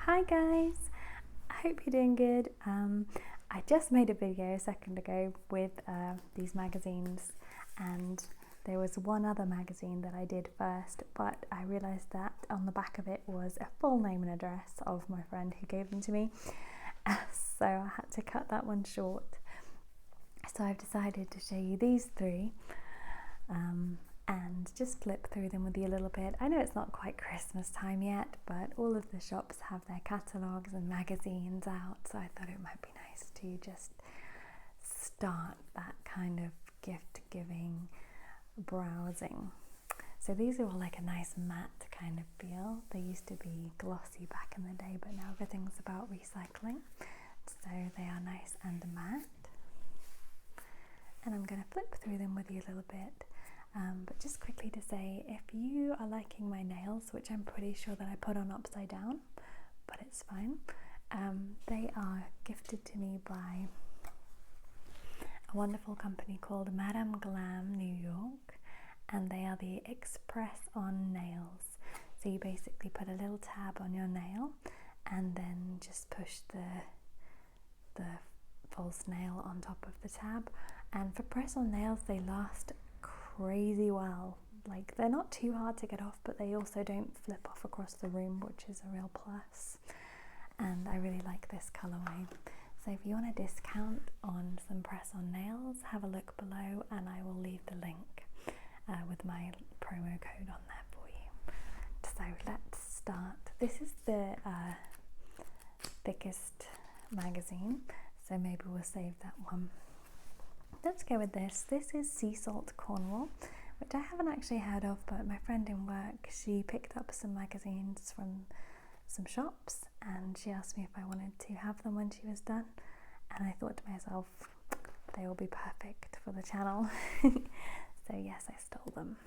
Hi guys, I hope you're doing good. I just made a video a second ago with these magazines, and there was one other magazine that I did first, but I realised that on the back of it was a full name and address of my friend who gave them to me, so I had to cut that one short. So I've decided to show you these three and just flip through them with you a little bit. I know it's not quite Christmas time yet, but all of the shops have their catalogues and magazines out, so I thought it might be nice to just start that kind of gift giving browsing. So these are all like a nice matte kind of feel. They used to be glossy back in the day, but now everything's about recycling, so they are nice and matte. And I'm going to flip through them with you a little bit. But just quickly to say, if you are liking my nails, which I'm pretty sure that I put on upside down, but it's fine, they are gifted to me by a wonderful company called Madame Glam New York, and they are the Express on nails. So you basically put a little tab on your nail and then just push the false nail on top of the tab. And for press on nails, they last crazy well. Like, they're not too hard to get off, but they also don't flip off across the room, which is a real plus. And I really like this colorway. So if you want a discount on some press on nails, have a look below and I will leave the link with my promo code on there for you. So let's start. This is the thickest magazine, so maybe we'll save that one. Let's go with this. This is Sea Salt Cornwall, which I haven't actually heard of, but my friend in work, she picked up some magazines from some shops and she asked me if I wanted to have them when she was done, and I thought to myself, they will be perfect for the channel. So yes, I stole them.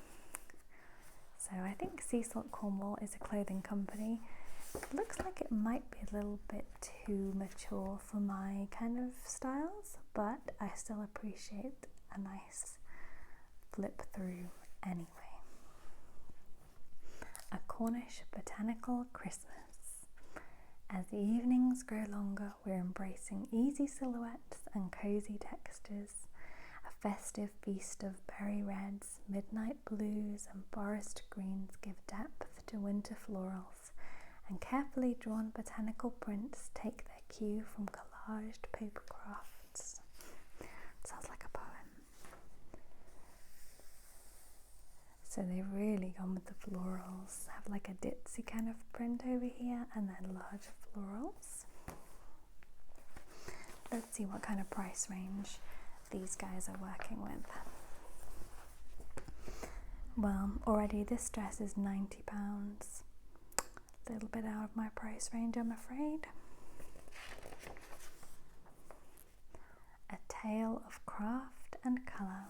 So I think Sea Salt Cornwall is a clothing company. It looks like it might be a little bit too mature for my kind of styles, but I still appreciate a nice flip through anyway. A Cornish Botanical Christmas. As the evenings grow longer, we're embracing easy silhouettes and cozy textures. A festive feast of berry reds, midnight blues and forest greens give depth to winter florals, and carefully drawn botanical prints take their cue from collaged paper crafts. Sounds like a poem. So they've really gone with the florals. Have like a ditzy kind of print over here and then larger florals. Let's see what kind of price range these guys are working with. Well, already this dress is £90. A little bit out of my price range, I'm afraid. A Tale of Craft and Colour.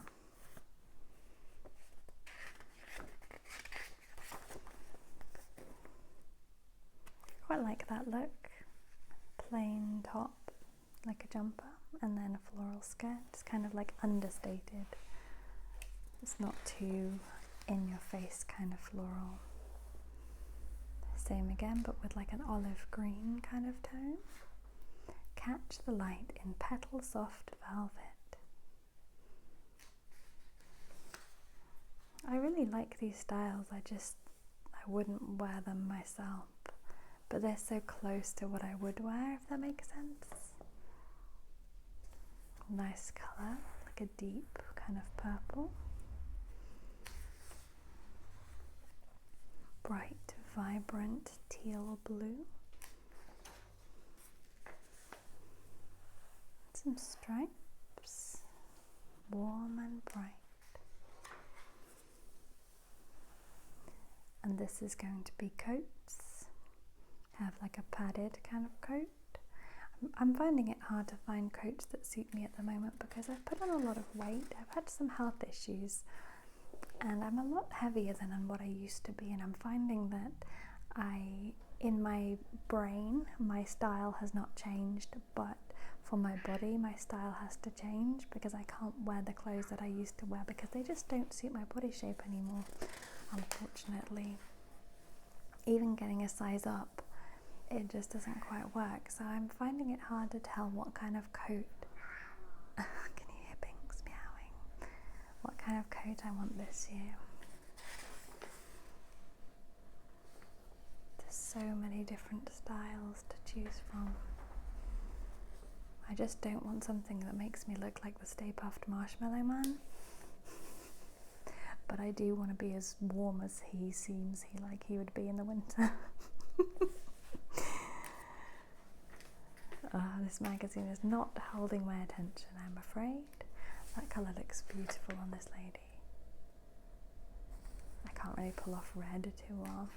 Quite like that look. Plain top, like a jumper, and then a floral skirt. It's kind of like understated. It's not too in your face kind of floral. Same again, but with like an olive green kind of tone. Catch the light in petal soft velvet. I really like these styles. I wouldn't wear them myself, but they're so close to what I would wear, if that makes sense. Nice colour, like a deep kind of purple. Bright, vibrant teal blue. Some stripes, warm and bright. And this is going to be coats. Have like a padded kind of coat. I'm finding it hard to find coats that suit me at the moment because I've put on a lot of weight. I've had some health issues and I'm a lot heavier than what I used to be, and I'm finding that in my brain, my style has not changed, but for my body, my style has to change because I can't wear the clothes that I used to wear because they just don't suit my body shape anymore, unfortunately. Even getting a size up it just doesn't quite work. So I'm finding it hard to tell what kind of coat, can you hear Binks meowing? What kind of coat I want this year. There's so many different styles to choose from. I just don't want something that makes me look like the Stay Puft Marshmallow Man. But I do want to be as warm as he seems he would be in the winter. This magazine is not holding my attention, I'm afraid. That colour looks beautiful on this lady. I can't really pull off red too well.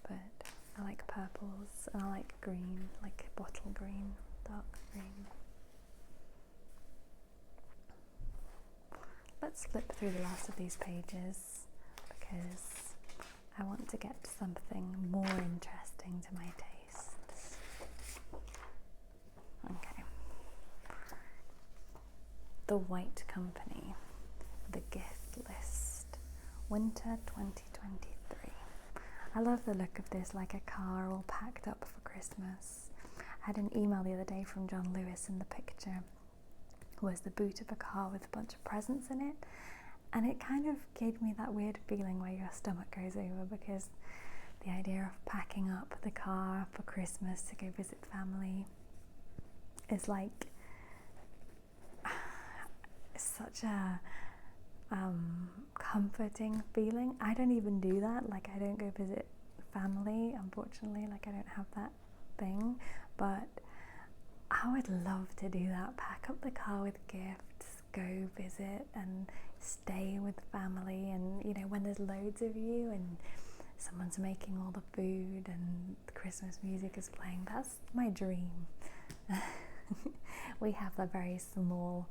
But I like purples and I like green, like bottle green, dark green. Let's flip through the last of these pages because I want to get something more interesting to my tastes. Okay. The White Company, the gift list, winter 2023. I love the look of this, like a car all packed up for Christmas. I had an email the other day from John Lewis, and the picture was the boot of a car with a bunch of presents in it, and it kind of gave me that weird feeling where your stomach goes over, because the idea of packing up the car for Christmas to go visit family is like such a comforting feeling. I don't even do that. Like, I don't go visit family, unfortunately. Like, I don't have that thing, but I would love to do that. Pack up the car with gifts, go visit and stay with family, and you know, when there's loads of you and someone's making all the food and the Christmas music is playing, that's my dream. We have a very small,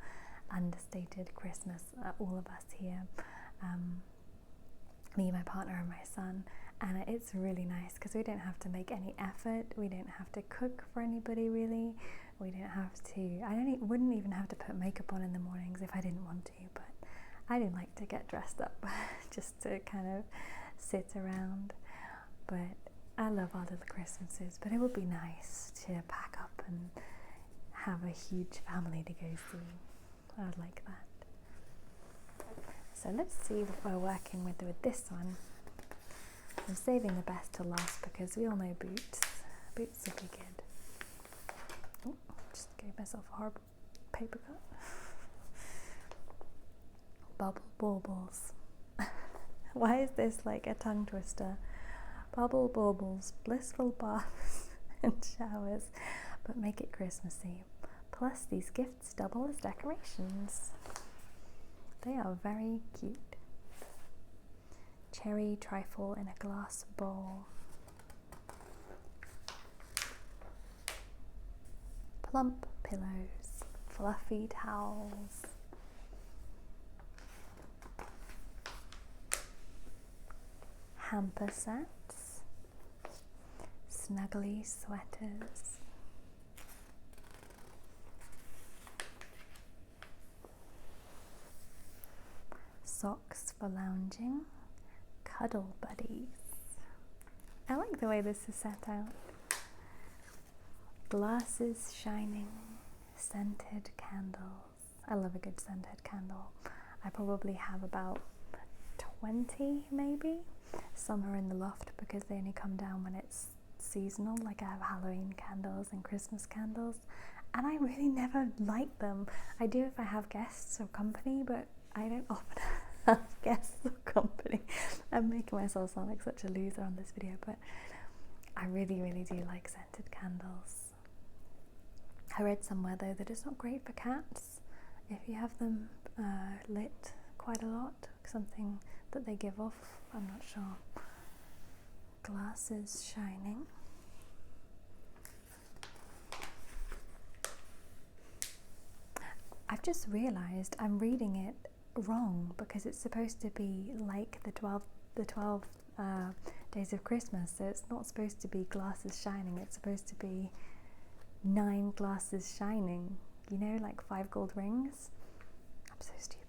understated Christmas, all of us here, me, my partner and my son, and it's really nice because we don't have to make any effort, we don't have to cook for anybody really, we don't have to, wouldn't even have to put makeup on in the mornings if I didn't want to, but I do like to get dressed up just to kind of sit around. But I love our little Christmases, but it would be nice to pack up and have a huge family to go see. I would like that. So let's see what we're working with this one. I'm saving the best to last because we all know boots. Boots would be good. Oh, just gave myself a horrible paper cut. Bubble baubles. Why is this like a tongue twister? Bubble baubles, blissful baths and showers, but make it Christmassy. Plus, these gifts double as decorations. They are very cute. Cherry trifle in a glass bowl. Plump pillows, fluffy towels. Hamper sets, snuggly sweaters. Socks for lounging, cuddle buddies. I like the way this is set out. Glasses shining, scented candles. I love a good scented candle. I probably have about 20 maybe. Some are in the loft because they only come down when it's seasonal. Like, I have Halloween candles and Christmas candles, and I really never light them. I do if I have guests or company, but I don't often have guests or company. I'm making myself sound like such a loser on this video, but I really, really do like scented candles. I read somewhere though that it's not great for cats if you have them lit quite a lot, something that they give off, I'm not sure. Glasses shining. I've just realised I'm reading it wrong because it's supposed to be like the 12 days of Christmas, so it's not supposed to be glasses shining, it's supposed to be 9 glasses shining, you know, like 5 gold rings. I'm so stupid.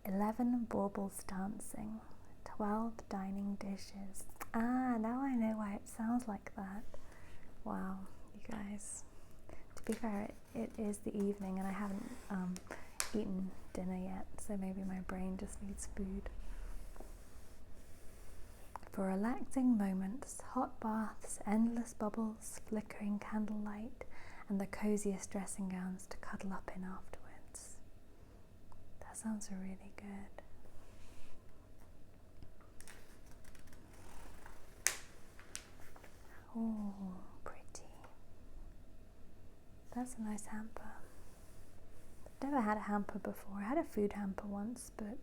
11 baubles dancing, 12 dining dishes. Ah, now I know why it sounds like that. Wow, you guys. To be fair, it is the evening and I haven't eaten dinner yet, so maybe my brain just needs food. For relaxing moments, hot baths, endless bubbles, flickering candlelight, and the coziest dressing gowns to cuddle up in afterwards. That sounds really good. Oh, pretty. That's a nice hamper. I've never had a hamper before. I had a food hamper once, but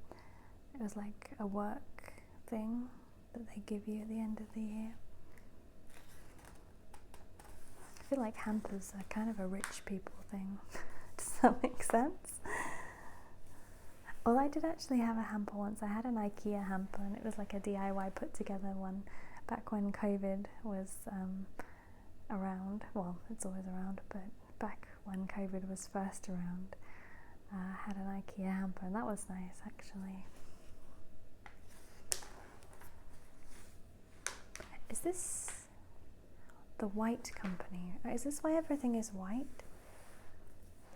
it was like a work thing that they give you at the end of the year. I feel like hampers are kind of a rich people thing. Does that make sense? Well, I did actually have a hamper once. I had an IKEA hamper and it was like a DIY put together one back when COVID was around. Well, it's always around, but back when COVID was first around, I had an IKEA hamper and that was nice actually. Is this the white company? Is this why everything is white?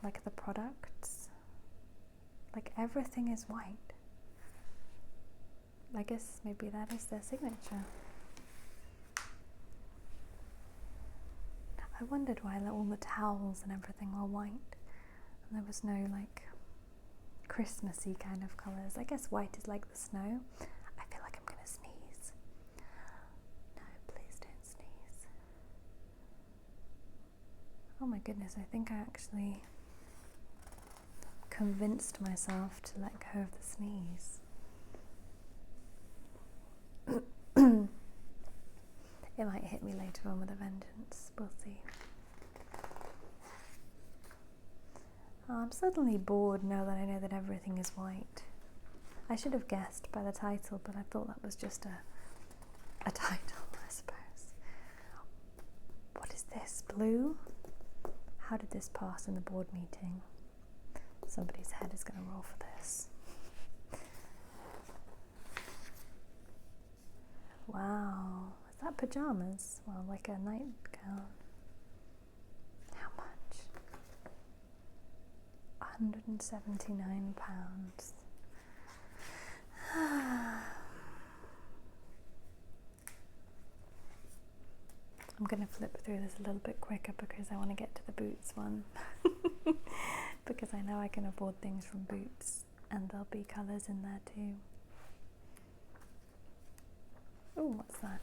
Like the products? Like everything is white. I guess maybe that is their signature. I wondered why all the towels and everything were white. And there was no like Christmassy kind of colours. I guess white is like the snow. I feel like I'm gonna sneeze. No, please don't sneeze. Oh my goodness, I think I actually convinced myself to let go of the sneeze. It might hit me later on with a vengeance, we'll see. Oh, I'm suddenly bored now that I know that everything is white. I should have guessed by the title, but I thought that was just a title, I suppose. What is this? Blue? How did this pass in the board meeting? Somebody's head is going to roll for this. Wow. Is that pyjamas? Well, like a nightgown. How much? £179. I'm going to flip through this a little bit quicker because I want to get to the Boots one. Because I know I can afford things from Boots and there'll be colours in there too. Oh, what's that?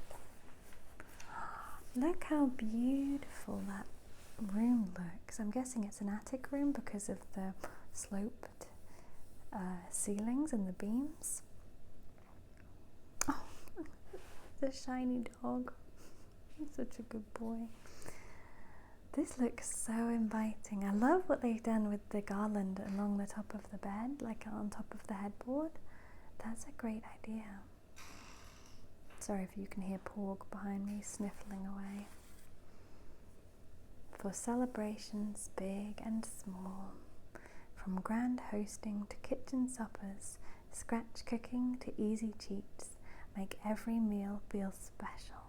Look how beautiful that room looks. I'm guessing it's an attic room because of the sloped ceilings and the beams. Oh, the shiny dog. He's such a good boy. This looks so inviting. I love what they've done with the garland along the top of the bed, like on top of the headboard. That's a great idea. Sorry if you can hear Porg behind me sniffling away. For celebrations big and small, from grand hosting to kitchen suppers, scratch cooking to easy cheats, make every meal feel special.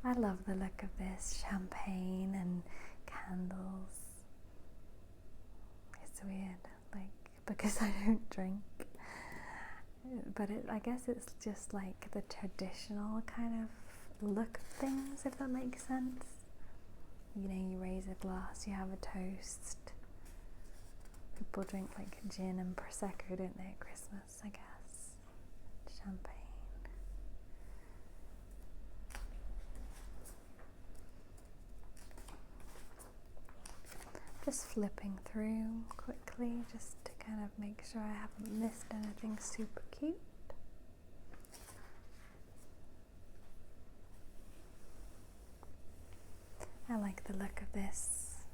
I love the look of this, champagne and candles. It's weird, like, because I don't drink. But I guess it's just like the traditional kind of look of things, if that makes sense. You know, you raise a glass, you have a toast. People drink like gin and prosecco, don't they, at Christmas, I guess. Champagne. Just flipping through quickly just to kind of make sure I haven't missed anything super cute. I like the look of this,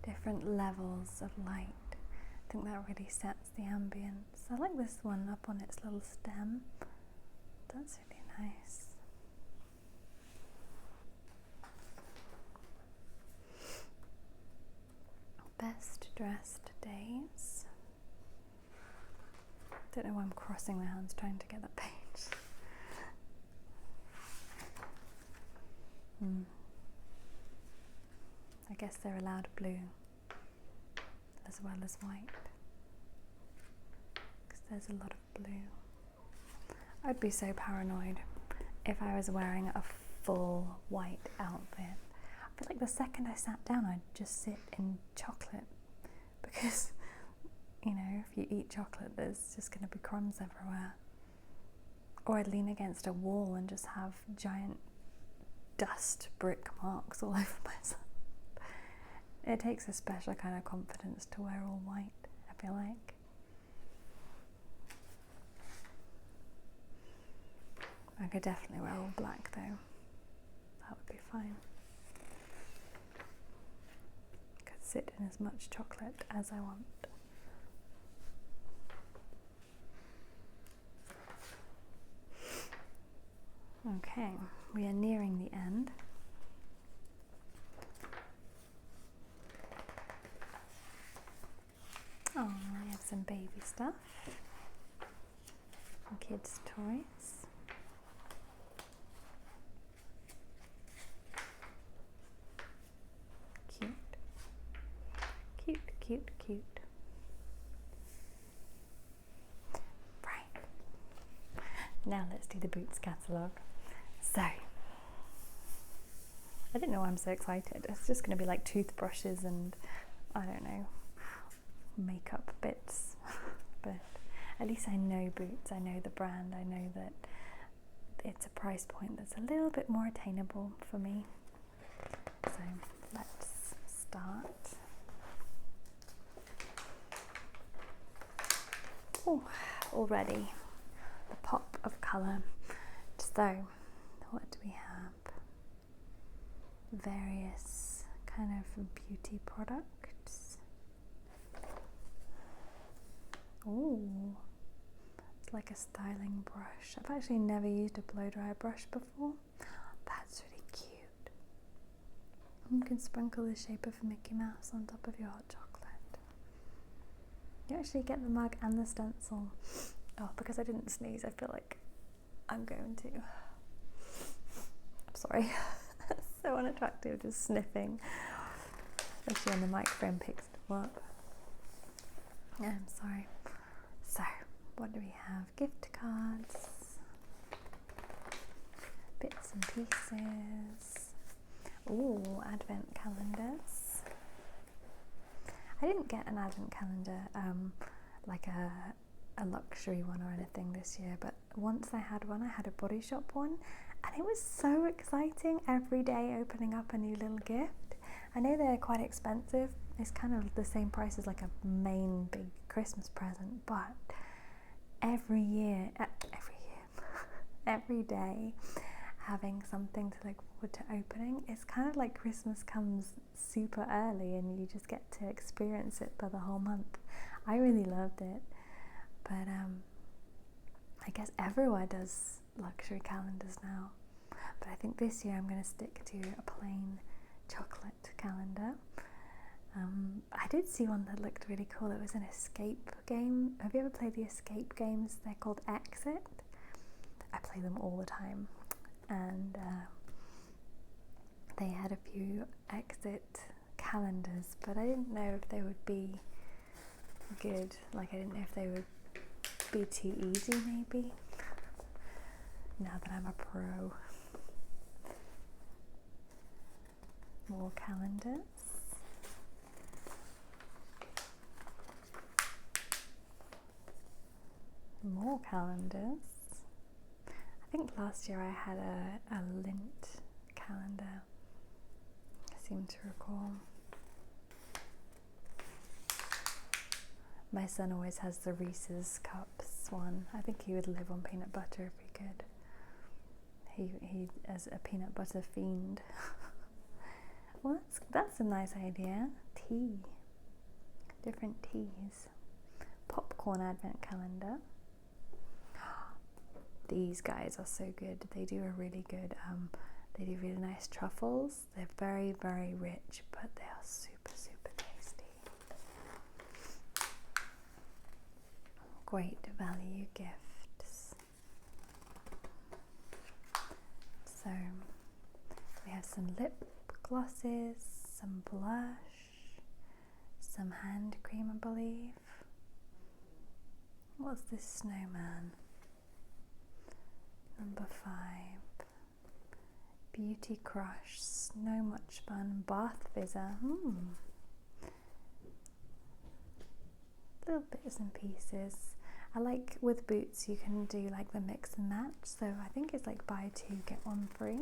different levels of light. I think that really sets the ambience. I like this one up on its little stem. That's really nice. Best dressed days. Don't know why I'm crossing my hands trying to get that page. I guess they're allowed blue as well as white, because there's a lot of blue. I'd be so paranoid if I was wearing a full white outfit. I feel like the second I sat down I'd just sit in chocolate, because you know, if you eat chocolate there's just going to be crumbs everywhere. Or I'd lean against a wall and just have giant dust brick marks all over myself. It takes a special kind of confidence to wear all white, I feel like. I could definitely wear all black though. That would be fine. Could sit in as much chocolate as I want. Okay, we are nearing the end. Oh, I have some baby stuff. Some kids' toys. Cute. Cute, cute, cute. Right. Now let's do the Boots catalogue. So, I don't know why I'm so excited. It's just going to be like toothbrushes and, I don't know, makeup bits. But at least I know Boots, I know the brand, I know that it's a price point that's a little bit more attainable for me. So, let's start. Oh, already the pop of colour. So, what do we have? Various kind of beauty products. Oh, it's like a styling brush. I've actually never used a blow dry brush before. That's really cute. You can sprinkle the shape of Mickey Mouse on top of your hot chocolate. You actually get the mug and the stencil. Oh, because I didn't sneeze, I feel like I'm going to. I'm sorry. So unattractive, just sniffing. Especially when the microphone picks it up. Yeah, I'm sorry. So, what do we have? Gift cards. Bits and pieces. Ooh, advent calendars. I didn't get an advent calendar, like a luxury one or anything this year, but once I had one, I had a Body Shop one, and it was so exciting every day opening up a new little gift. I know they're quite expensive. It's kind of the same price as like a main big Christmas present, but every day having something to look forward to opening, it's kind of like Christmas comes super early and you just get to experience it for the whole month. I really loved it, but I guess everywhere does luxury calendars now, but I think this year I'm going to stick to a plain chocolate calendar. I did see one that looked really cool. It was an escape game. Have you ever played the escape games? They're called Exit. I play them all the time, and they had a few Exit calendars, but I didn't know if they would be good. Like, I didn't know if they would be too easy, maybe, now that I'm a pro. More calendars. More calendars. I think last year I had a lint calendar, I seem to recall. My son always has the Reese's Cups one. I think he would live on peanut butter if he could. He is a peanut butter fiend. Well, that's a nice idea. Tea. Different teas. Popcorn advent calendar. These guys are so good. They do a really good, they do really nice truffles. They're very, very rich, but they are super, super tasty. Great value gifts. So, we have some lip glosses, some blush, some hand cream, I believe. What's this snowman? Number 5. Beauty Crush, Snow Much Fun, Bath Fizzer. Little bits and pieces. I like with boots you can do like the mix and match, so I think it's like buy 2 get 1 free,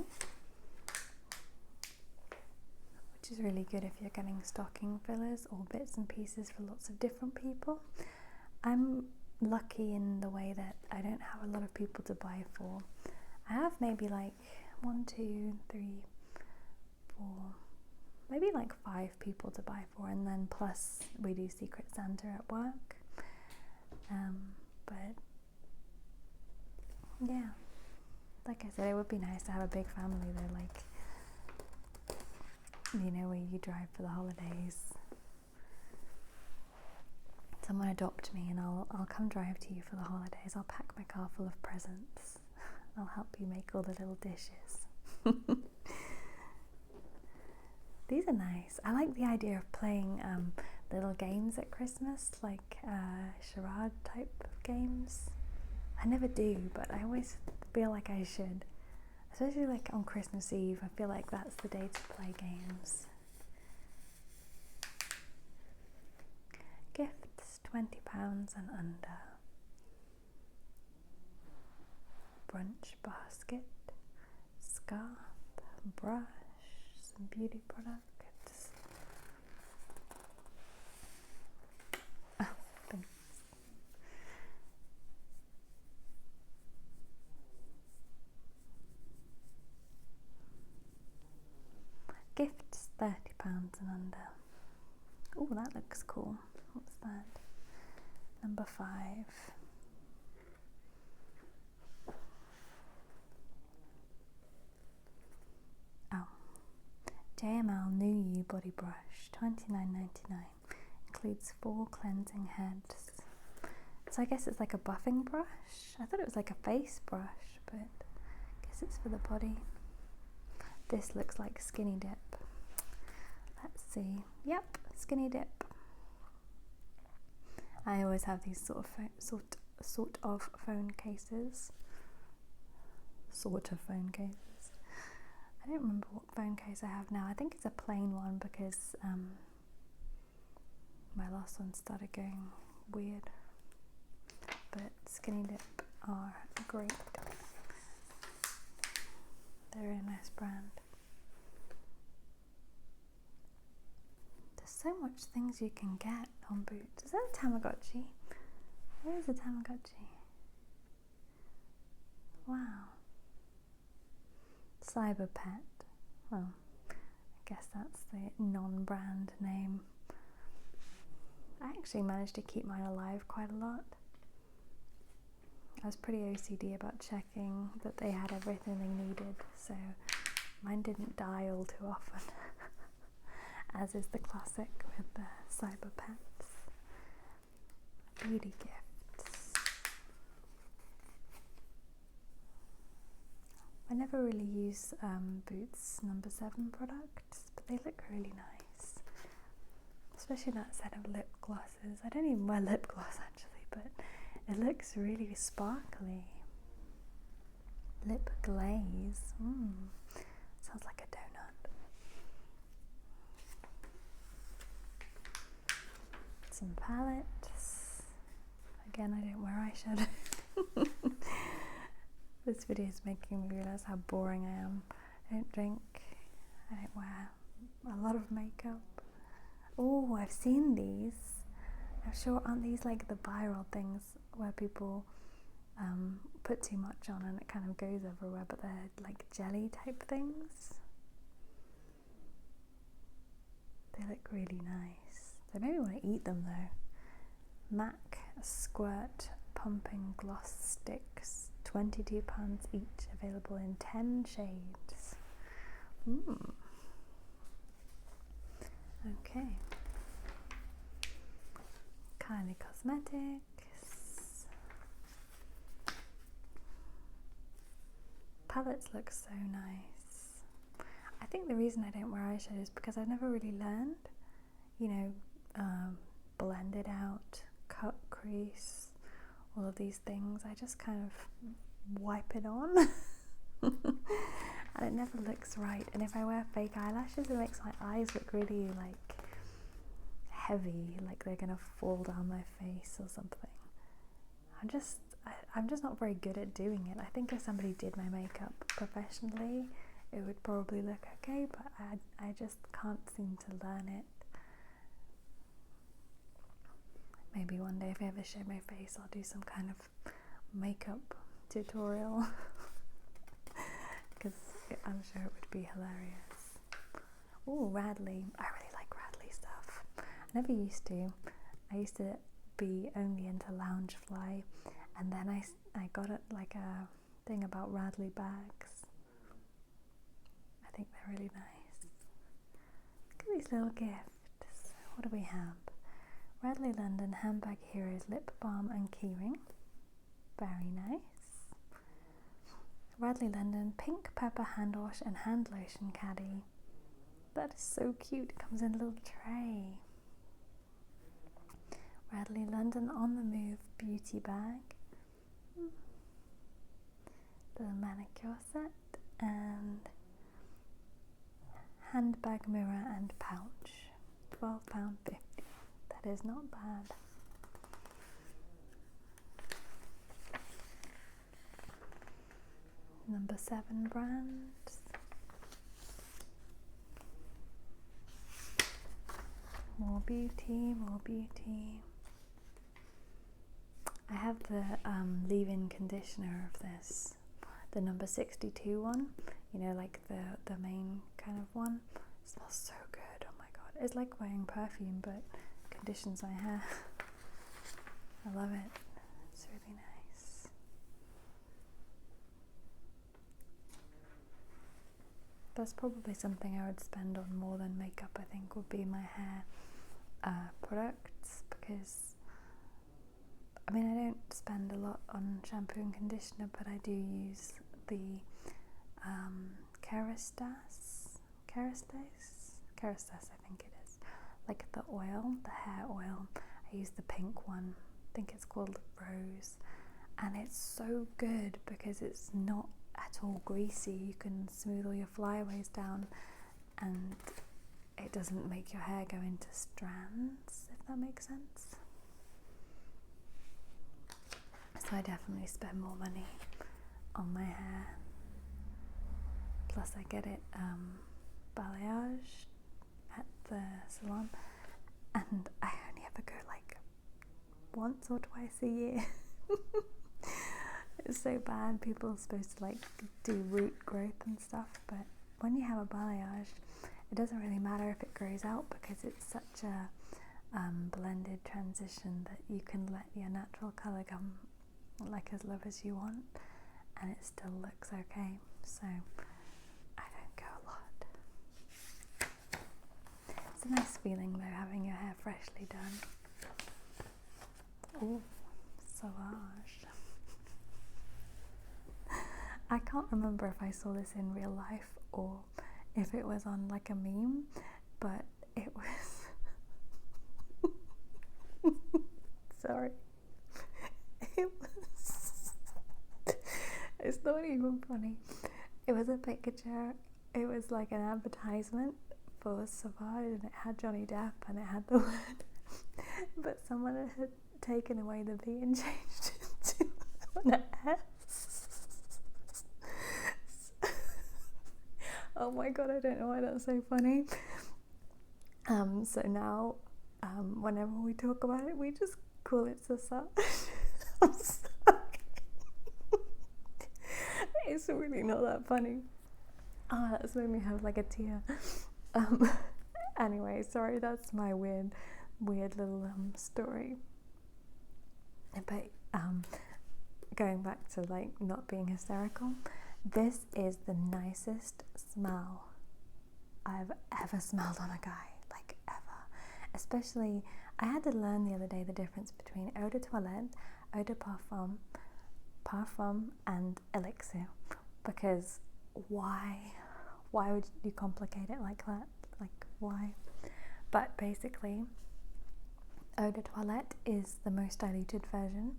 which is really good if you're getting stocking fillers or bits and pieces for lots of different people. I'm lucky in the way that I don't have a lot of people to buy for. I have maybe like 1, 2, 3, 4, maybe like 5 people to buy for, and then plus we do Secret Santa at work. But yeah, like I said, it would be nice to have a big family though, like, you know, where you drive for the holidays. Someone adopt me and I'll come drive to you for the holidays. I'll pack my car full of presents. I'll help you make all the little dishes. These are nice. I like the idea of playing little games at Christmas, like charade type of games. I never do, but I always feel like I should. Especially like on Christmas Eve, I feel like that's the day to play games. Gifts, £20 and under. Brunch basket, scarf, brush, some beauty products. Oh, thanks. Gifts, £30 and under. Oh, that looks cool. What's that? Number 5. Oh, JML New You Body Brush, $29.99. Includes 4 cleansing heads. So I guess it's like a buffing brush. I thought it was like a face brush, but I guess it's for the body. This looks like Skinny Dip. Let's see. Yep, Skinny Dip. I always have these sort of phone cases. I don't remember what phone case I have now. I think it's a plain one because my last one started going weird. But Skinny Dip are great. They're a nice brand. There's so much things you can get on Boots. Is that a Tamagotchi? Where is a Tamagotchi? Wow. Cyber Pet. Well, I guess that's the non-brand name. I actually managed to keep mine alive quite a lot. I was pretty OCD about checking that they had everything they needed, so mine didn't die all too often, as is the classic with the cyber pets. Beauty gifts. I never really use Boots number 7 products, but they look really nice. Especially that set of lip glosses. I don't even wear lip gloss actually, but it looks really sparkly. Lip glaze. Sounds like a donut. Some palettes. Again, I don't wear eyeshadow. This video is making me realise how boring I am. I don't drink. I don't wear a lot of makeup. Oh, I've seen these. I'm sure, aren't these like the viral things where people put too much on and it kind of goes everywhere, but they're like jelly type things. They look really nice. They made me want to eat them though. MAC Squirt Pumping Gloss Sticks, £22 each, available in 10 shades. Okay. Kylie Cosmetics. Palettes look so nice. I think the reason I don't wear eyeshadow is because I've never really learned, blend it out, cut, crease, all of these things. I just kind of wipe it on and it never looks right. And if I wear fake eyelashes, it makes my eyes look really like heavy, like they're gonna fall down my face or something. I'm just not very good at doing it. I think if somebody did my makeup professionally, it would probably look okay, but I just can't seem to learn it. Maybe one day if I ever show my face, I'll do some kind of makeup tutorial because I'm sure it would be hilarious. Oh, Radley. I really like Radley stuff. I never used to. I used to be only into Loungefly, and then I got it like a thing about Radley bags. I think they're really nice. Look at these little gifts. What do we have? Radley London Handbag Heroes Lip Balm and Keyring. Very nice. Radley London Pink Pepper Hand Wash and Hand Lotion Caddy. That is so cute. It comes in a little tray. Radley London On The Move Beauty Bag. The manicure set and handbag mirror and pouch. £12.50. That is not bad. Number 7 brands. More beauty, more beauty. I have the leave-in conditioner of this, the number 62 one, like the main kind of one. It smells so good, oh my god. It's like wearing perfume but conditions my hair. I love it. It's really nice. That's probably something I would spend on more than makeup, I think, would be my hair products, because I don't spend a lot on shampoo and conditioner, but I do use the Kerastase, I think it is, like the oil, the hair oil. I use the pink one, I think it's called Rose, and it's so good because it's not at all greasy. You can smooth all your flyaways down and it doesn't make your hair go into strands, if that makes sense. So I definitely spend more money on my hair. Plus I get it balayage at the salon, and I only ever go like once or twice a year. It's so bad. People are supposed to like do root growth and stuff, but when you have a balayage, it doesn't really matter if it grows out because it's such a blended transition that you can let your natural colour come like as low as you want and it still looks okay. So I don't go a lot. It's a nice feeling though, having your hair freshly done. Oh, Sauvage. I can't remember if I saw this in real life or if it was on like a meme, but it was sorry. It was it's not even funny. It was a picture. It was like an advertisement for Sauvage and it had Johnny Depp and it had the word, but someone had taken away the V and changed it to an S. Oh my god, I don't know why that's so funny. So now whenever we talk about it, we just call it Sauvage. I'm sorry. It's really not that funny. Oh, that's made me have like a tear. Anyway, sorry, that's my weird little story. But going back to like not being hysterical, this is the nicest smell I've ever smelled on a guy, like ever. Especially, I had to learn the other day the difference between eau de toilette, eau de parfum, parfum and elixir, because why why would you complicate it like that? Like, why? But basically, Eau de Toilette is the most diluted version.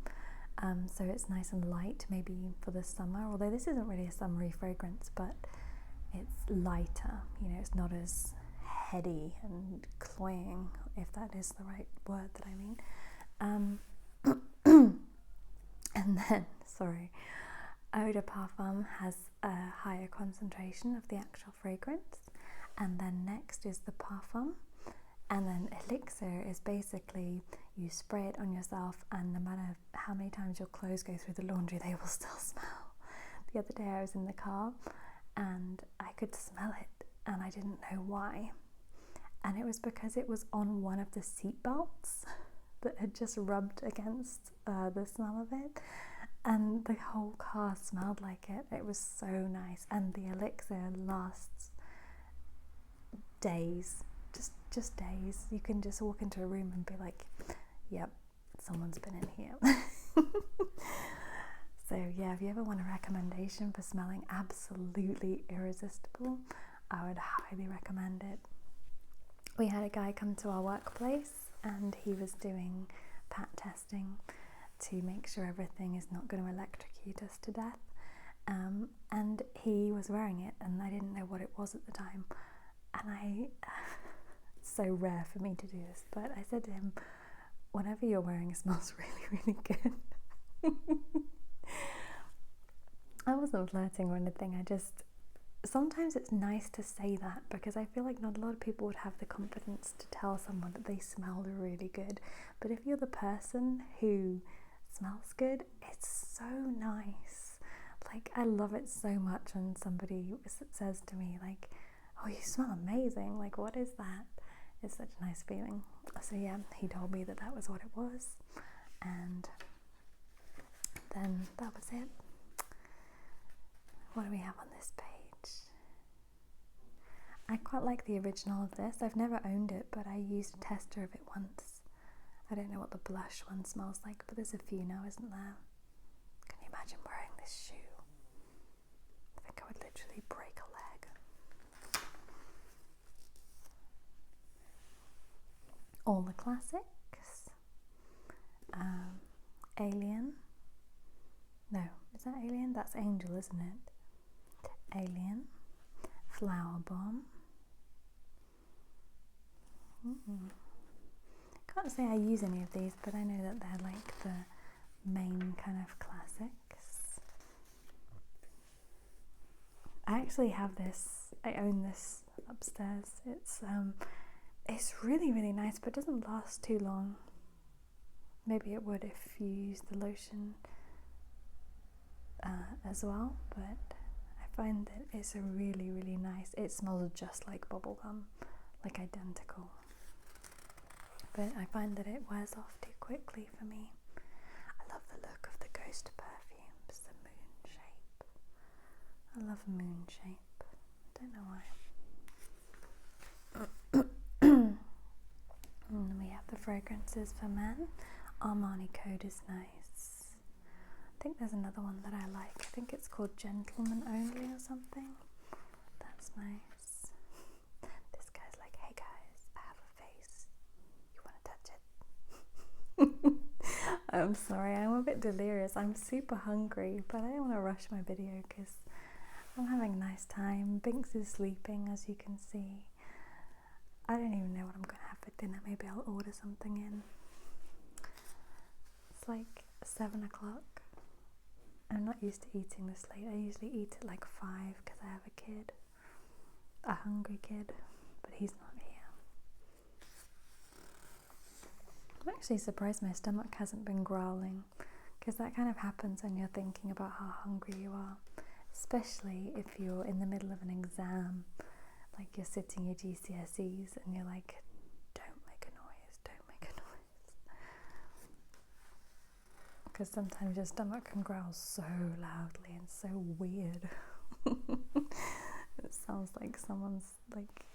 So it's nice and light, maybe for the summer, although this isn't really a summery fragrance, but it's lighter, you know, it's not as heady and cloying, if that is the right word that I mean. And then, Eau de Parfum has a higher concentration of the actual fragrance, and then next is the Parfum. And then Elixir is basically you spray it on yourself, and no matter how many times your clothes go through the laundry, they will still smell. The other day I was in the car and I could smell it, and I didn't know why. And it was because it was on one of the seat belts that had just rubbed against the smell of it, and the whole car smelled like it. It was so nice, and the Elixir lasts days. Just days. You can just walk into a room and be like, yep, someone's been in here. So yeah, if you ever want a recommendation for smelling absolutely irresistible, I would highly recommend it. We had a guy come to our workplace and he was doing pat testing to make sure everything is not going to electrocute us to death, and he was wearing it and I didn't know what it was at the time, and it's so rare for me to do this, but I said to him, whatever you're wearing smells really, really good. I wasn't flirting or anything, sometimes it's nice to say that, because I feel like not a lot of people would have the confidence to tell someone that they smelled really good. But if you're the person who smells good, it's so nice. Like, I love it so much when somebody says to me, like, oh, you smell amazing, like, what is that? It's such a nice feeling. So yeah, he told me that was what it was, and then that was it. What do we have on this page? I quite like the original of this. I've never owned it, but I used a tester of it once. I don't know what the blush one smells like, but there's a few now, isn't there? Can you imagine wearing this shoe? I think I would literally break a leg. All the classics. Alien. No, is that Alien? That's Angel, isn't it? Alien. Flower Bomb. Can't say I use any of these, but I know that they're like the main kind of classics. I actually have this, I own this upstairs. It's really, really nice, but doesn't last too long. Maybe it would if you use the lotion as well, but I find that it's a really, really nice, it smells just like bubblegum, like identical. But I find that it wears off too quickly for me. I love the look of the Ghost perfumes, the moon shape. I love moon shape. Don't know why. And then we have the fragrances for men. Armani Code is nice. I think there's another one that I like. I think it's called Gentleman Only or something. That's nice. This guy's like, hey guys, I have a face. You want to touch it? I'm sorry, I'm a bit delirious. I'm super hungry, but I don't want to rush my video because I'm having a nice time. Binks is sleeping, as you can see. I don't even know what I'm going to have for dinner. Maybe I'll order something in. It's like 7 o'clock. I'm not used to eating this late. I usually eat at like 5 because I have a kid. A hungry kid. But he's not here. I'm actually surprised my stomach hasn't been growling, because that kind of happens when you're thinking about how hungry you are. Especially if you're in the middle of an exam. Like you're sitting your GCSEs and you're like, don't make a noise, don't make a noise. Because sometimes your stomach can growl so loudly and so weird. It sounds like someone's like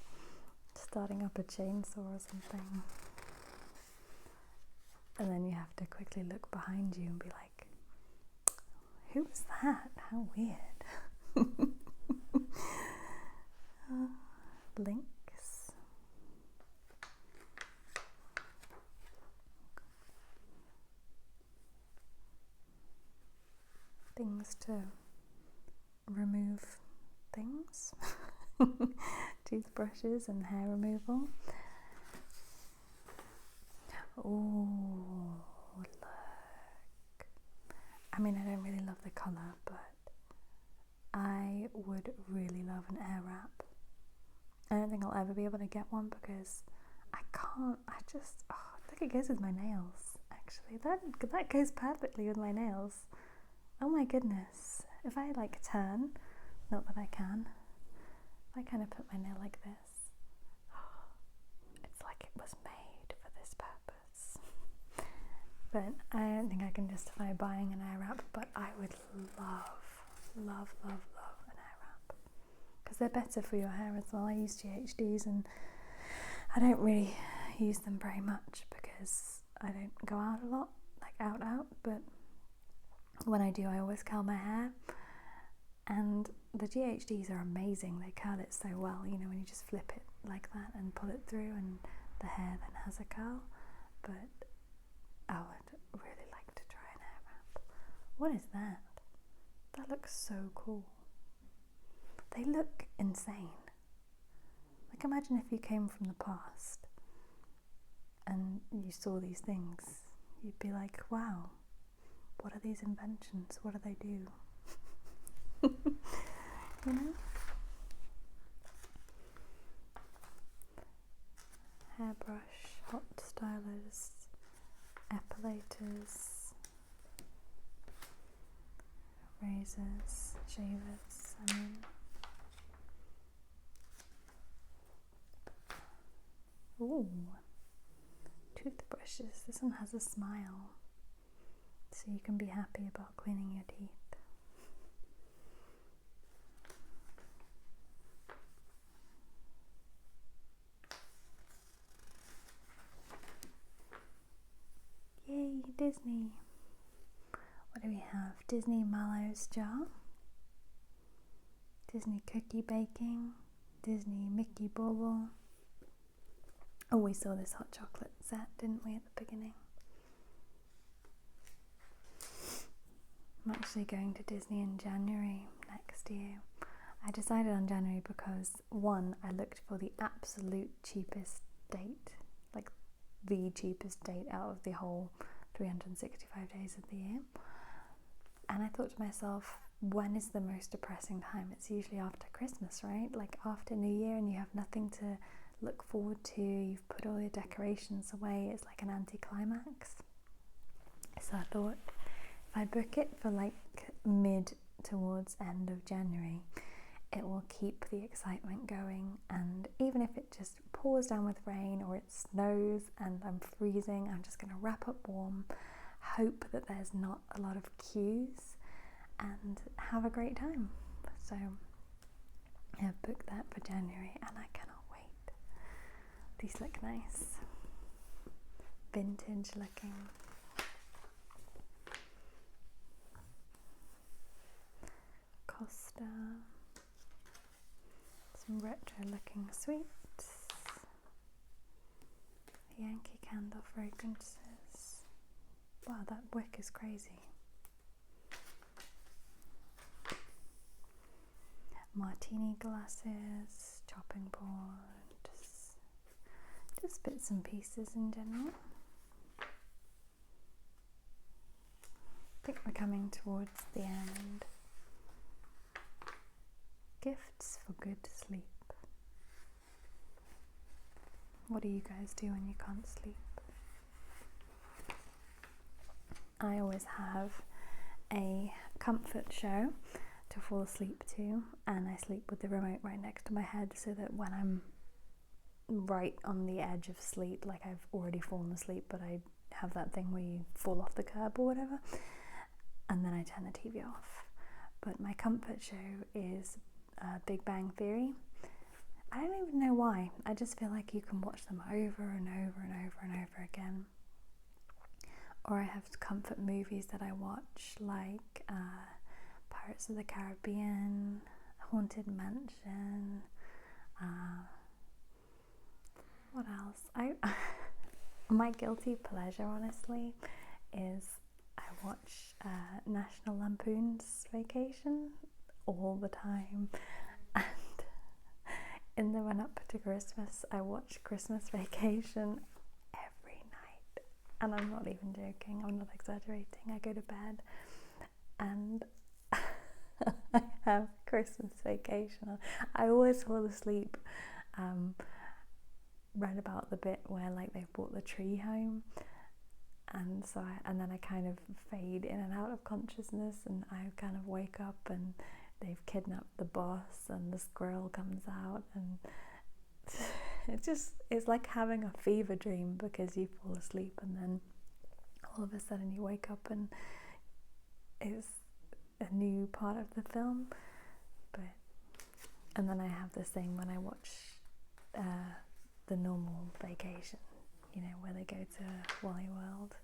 starting up a chainsaw or something. And then you have to quickly look behind you and be like, who was that? How weird. links. Things to remove things. Toothbrushes and hair removal. Oh, look. I mean, I don't really love the colour, but I would really love an air wrap. I don't think I'll ever be able to get one because I can't, I think it goes with my nails, actually. That goes perfectly with my nails. Oh my goodness. If I like turn, not that I can, if I kind of put my nail like this, it's like it was made for this purpose. But I don't think I can justify buying an air wrap, but I would love an air wrap. Because they're better for your hair as well. I use GHDs and I don't really use them very much because I don't go out a lot, like out, but when I do, I always curl my hair. And the GHDs are amazing. They curl it so well, you know, when you just flip it like that and pull it through and the hair then has a curl. But I would really like to try an air wrap. What is that? That looks so cool. They look insane. Like, imagine if you came from the past and you saw these things. You'd be like, wow, what are these inventions? What do they do? You know? Hairbrush, hot stylers, epilators, razors, shavers, ooh, toothbrushes. This one has a smile, so you can be happy about cleaning your teeth. Yay, Disney. What do we have? Disney Mallows jar, Disney cookie baking, Disney Mickey bauble. Oh, we saw this hot chocolate set, didn't we, at the beginning? I'm actually going to Disney in January next year. I decided on January because, one, I looked for the absolute cheapest date, like the cheapest date out of the whole 365 days of the year. And I thought to myself, when is the most depressing time? It's usually after Christmas, right? Like after New Year, and you have nothing to look forward to. You've put all your decorations away. It's like an anticlimax. So I thought, if I book it for like mid towards end of January, it will keep the excitement going. And even if it just pours down with rain or it snows and I'm freezing, I'm just going to wrap up warm, hope that there's not a lot of queues, and have a great time. So I've booked that for January and I cannot wait. These look nice, vintage looking. Costa, some retro looking sweets, Yankee Candle fragrances. Wow, that wick is crazy. Martini glasses, chopping board, just bits and pieces in general. I think we're coming towards the end. Gifts for good sleep. What do you guys do when you can't sleep? I always have a comfort show to fall asleep to, and I sleep with the remote right next to my head so that when I'm right on the edge of sleep, like I've already fallen asleep, but I have that thing where you fall off the curb or whatever, and then I turn the TV off. But my comfort show is Big Bang Theory. I don't even know why. I just feel like you can watch them over and over and over and over again. Or I have comfort movies that I watch, like Pirates of the Caribbean, Haunted Mansion. What else? My guilty pleasure, honestly, is I watch National Lampoon's Vacation all the time, and in the run up to Christmas, I watch Christmas Vacation every night, and I'm not even joking, I'm not exaggerating. I go to bed and I have Christmas Vacation. I always fall asleep. Read about the bit where like they've brought the tree home, and so then I kind of fade in and out of consciousness, and I kind of wake up and they've kidnapped the boss and the squirrel comes out, and it's like having a fever dream, because you fall asleep and then all of a sudden you wake up and it's a new part of the film. And then I have the same when I watch the normal Vacation, you know, where they go to Wally World.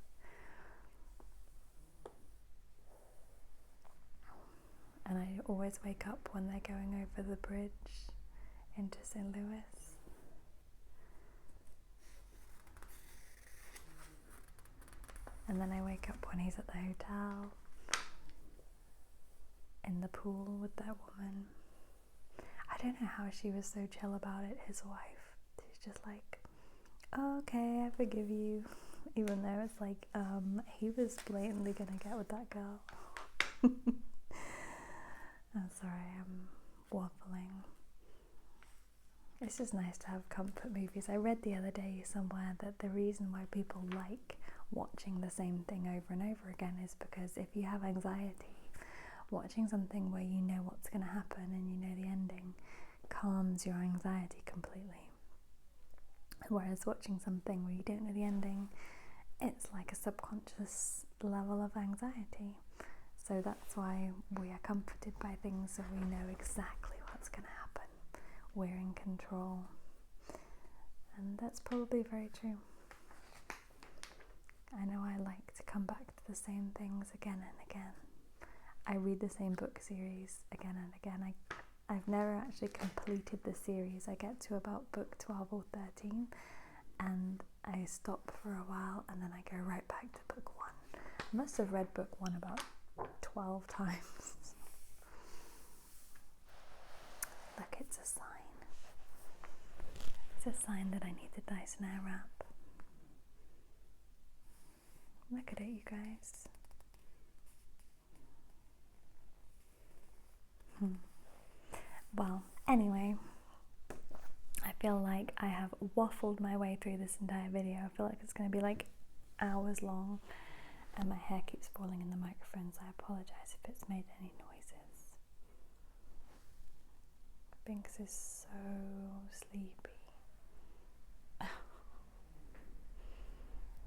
And I always wake up when they're going over the bridge into St. Louis. And then I wake up when he's at the hotel in the pool with that woman. I don't know how she was so chill about it, his wife. She's just like, oh, okay, I forgive you. Even though it's like, he was blatantly gonna get with that girl. I'm sorry, I'm waffling. It's just nice to have comfort movies. I read the other day somewhere that the reason why people like watching the same thing over and over again is because if you have anxiety, watching something where you know what's going to happen and you know the ending calms your anxiety completely. Whereas watching something where you don't know the ending, it's like a subconscious level of anxiety. So that's why we are comforted by things, so we know exactly what's going to happen. We're in control. And that's probably very true. I know I like to come back to the same things again and again. I read the same book series again and again. I've never actually completed the series. I get to about book 12 or 13 and I stop for a while and then I go right back to book 1. I must have read book 1 about 12 times. Look, it's a sign. It's a sign that I need the Dyson Airwrap. Look at it, you guys. Well, anyway, I feel like I have waffled my way through this entire video. I feel like it's going to be like hours long, and my hair keeps falling in the microphone, so I apologise if it's made any noises. Binks is so sleepy.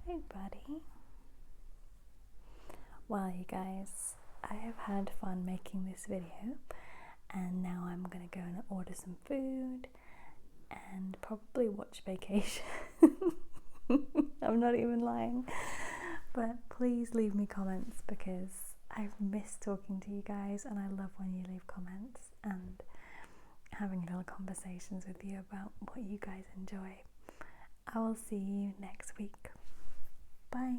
Hey, buddy. Well, you guys, I have had fun making this video, and now I'm gonna go and order some food and probably watch Vacation. I'm not even lying. But please leave me comments, because I've missed talking to you guys and I love when you leave comments and having little conversations with you about what you guys enjoy. I will see you next week. Bye.